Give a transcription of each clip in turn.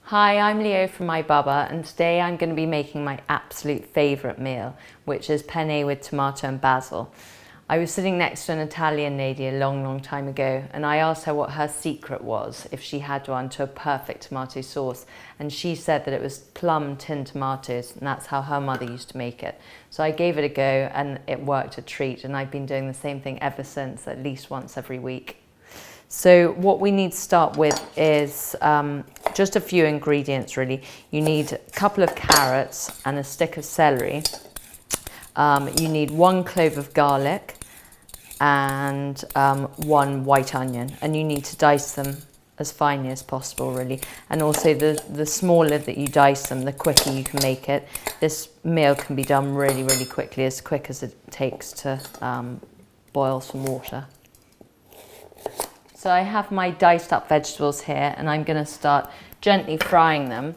Hi, I'm Leo from My Baba, and today I'm going to be making my absolute favourite meal, which is penne with tomato and basil. I was sitting next to an Italian lady a long time ago, and I asked her what her secret was, if she had one, to a perfect tomato sauce, and she said that it was plum tinned tomatoes, and that's how her mother used to make it. So I gave it a go, and it worked a treat, and I've been doing the same thing ever since, at least once every week. So what we need to start with is just a few ingredients really. You need a couple of carrots and a stick of celery. You need 1 clove of garlic and 1 white onion, and you need to dice them as finely as possible really. And also the smaller that you dice them, the quicker you can make it. This meal can be done really quickly, as quick as it takes to boil some water. So I have my diced up vegetables here, and I'm going to start gently frying them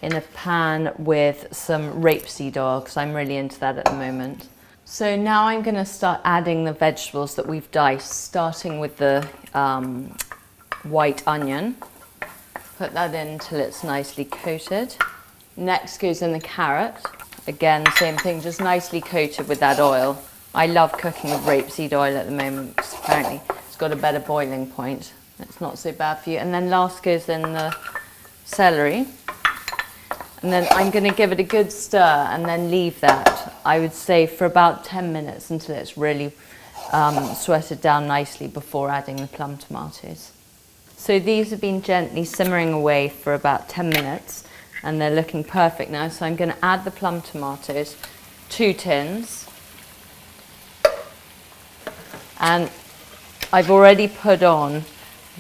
in a pan with some rapeseed oil, because I'm really into that at the moment. So now I'm going to start adding the vegetables that we've diced, starting with the white onion. Put that in until it's nicely coated. Next goes in the carrot. Again, same thing, just nicely coated with that oil. I love cooking with rapeseed oil at the moment, because apparently got a better boiling point. It's not so bad for you. And then last goes in the celery. And then I'm going to give it a good stir and then leave that, I would say, for about 10 minutes until it's really sweated down nicely before adding the plum tomatoes. So these have been gently simmering away for about 10 minutes and they're looking perfect now. So I'm going to add the plum tomatoes, 2 tins. And I've already put on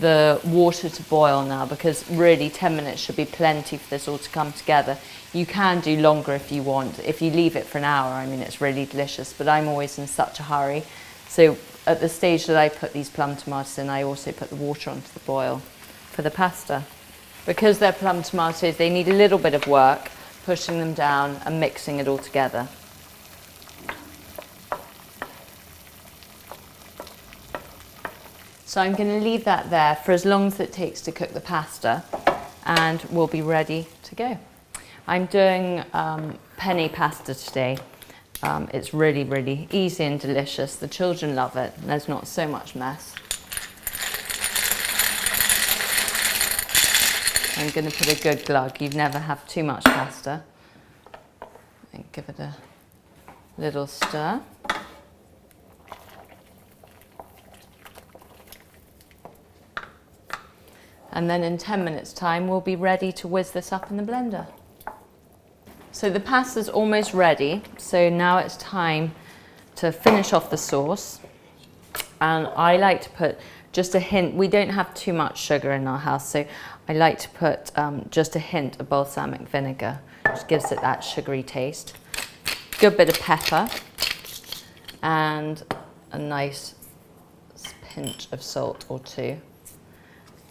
the water to boil now, because really 10 minutes should be plenty for this all to come together. You can do longer if you want. If you leave it for an hour, I mean, it's really delicious, but I'm always in such a hurry. So at the stage that I put these plum tomatoes in, I also put the water onto the boil for the pasta. Because they're plum tomatoes, they need a little bit of work, pushing them down and mixing it all together. So I'm going to leave that there for as long as it takes to cook the pasta, and we'll be ready to go. I'm doing penne pasta today. It's really easy and delicious. The children love it. There's not so much mess. I'm going to put a good glug. You'd never have too much pasta. And give it a little stir. And then in 10 minutes time, we'll be ready to whiz this up in the blender. So the pasta's almost ready. So now it's time to finish off the sauce. And I like to put just a hint. We don't have too much sugar in our house, so I like to put just a hint of balsamic vinegar, which gives it that sugary taste. Good bit of pepper and a nice pinch of salt or 2.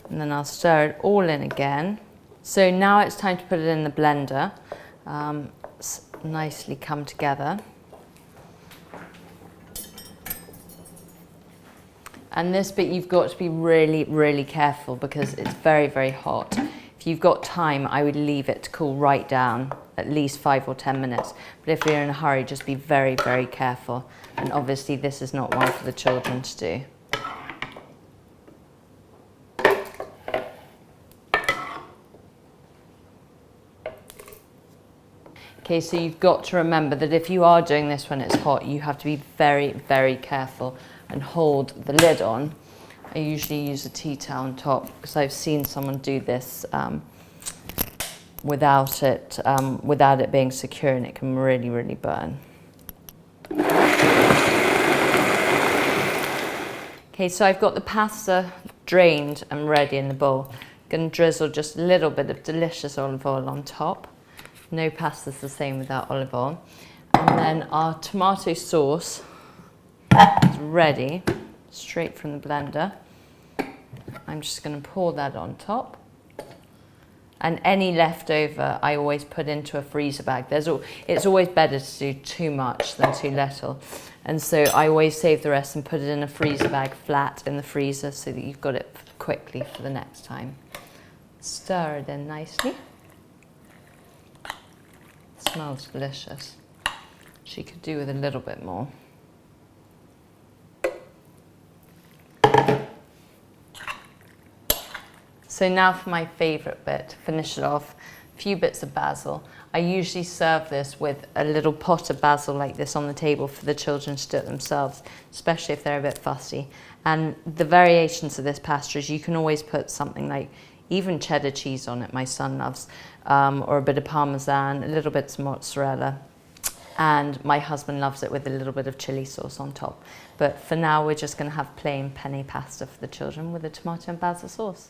And then I'll stir it all in again. So now it's time to put it in the blender. Nicely come together. And this bit you've got to be really careful, because it's very hot. If you've got time, I would leave it to cool right down, at least 5 or 10 minutes. But if you're in a hurry, just be very careful. And obviously this is not one for the children to do. Okay, so you've got to remember that if you are doing this when it's hot, you have to be very careful and hold the lid on. I usually use a tea towel on top, because I've seen someone do this without it being secure, and it can really burn. Okay, so I've got the pasta drained and ready in the bowl. I'm going to drizzle just a little bit of delicious olive oil on top. No pasta's the same without olive oil. And then our tomato sauce is ready, straight from the blender. I'm just going to pour that on top. And any leftover I always put into a freezer bag. It's always better to do too much than too little. And so I always save the rest and put it in a freezer bag flat in the freezer, so that you've got it quickly for the next time. Stir it in nicely. Smells delicious. She could do with a little bit more. So now for my favourite bit, to finish it off, a few bits of basil. I usually serve this with a little pot of basil like this on the table for the children to do it themselves, especially if they're a bit fussy. And the variations of this pasta is you can always put something like even cheddar cheese on it, my son loves, or a bit of parmesan, a little bit of mozzarella. And my husband loves it with a little bit of chili sauce on top. But for now, we're just going to have plain penne pasta for the children with a tomato and basil sauce.